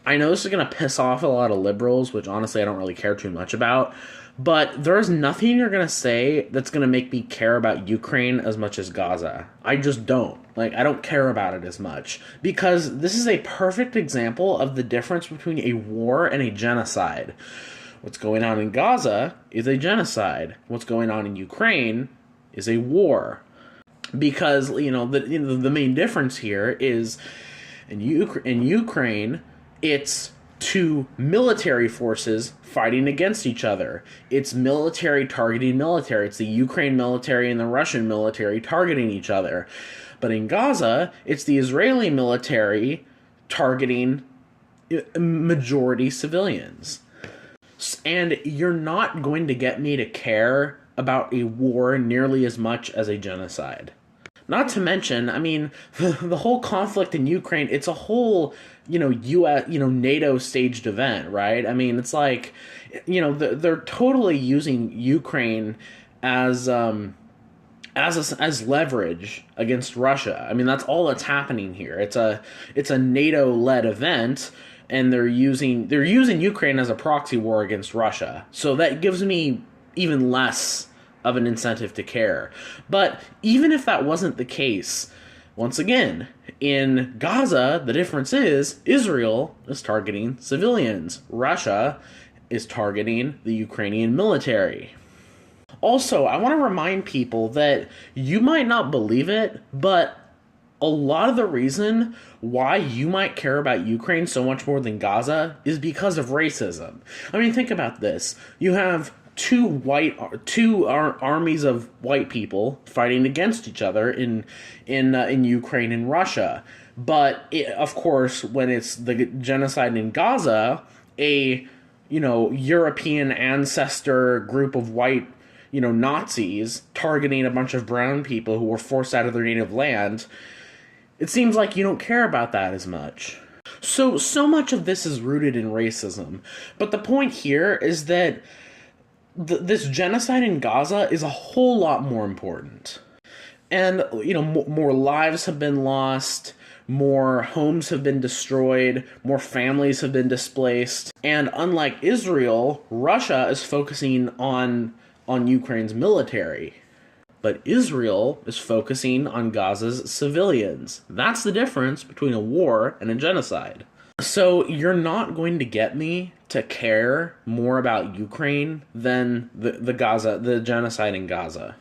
I know this is going to piss off a lot of liberals, which honestly I don't really care too much about, but there's nothing you're going to say that's going to make me care about Ukraine as much as Gaza. I just don't. Like, I don't care about it as much. Because this is a perfect example of the difference between a war and a genocide. What's going on in Gaza is a genocide. What's going on in Ukraine is a war. Because, the main difference here is in Ukraine, it's two military forces fighting against each other. It's military targeting military. It's the Ukraine military and the Russian military targeting each other. But in Gaza, it's the Israeli military targeting majority civilians. And you're not going to get me to care about a war nearly as much as a genocide. Not to mention, I mean, the whole conflict in Ukraine, it's a whole, US, NATO staged event, right? I mean, it's like, they're totally using Ukraine as leverage against Russia. I mean, that's all that's happening here. It's a NATO-led event, and they're using Ukraine as a proxy war against Russia. So that gives me even less of an incentive to care. But even if that wasn't the case, once again, in Gaza, the difference is Israel is targeting civilians. Russia is targeting the Ukrainian military. Also, I want to remind people that you might not believe it, but a lot of the reason why you might care about Ukraine so much more than Gaza is because of racism. I mean, think about this. You have two armies of white people fighting against each other in Ukraine and Russia. But of course, when it's the genocide in Gaza, a European ancestor group of white Nazis targeting a bunch of brown people who were forced out of their native land, it seems like you don't care about that as much. So much of this is rooted in racism. But the point here is that this genocide in Gaza is a whole lot more important. And, more lives have been lost, more homes have been destroyed, more families have been displaced. And unlike Israel, Russia is focusing on Ukraine's military. But Israel is focusing on Gaza's civilians. That's the difference between a war and a genocide. So you're not going to get me to care more about Ukraine than the genocide in Gaza.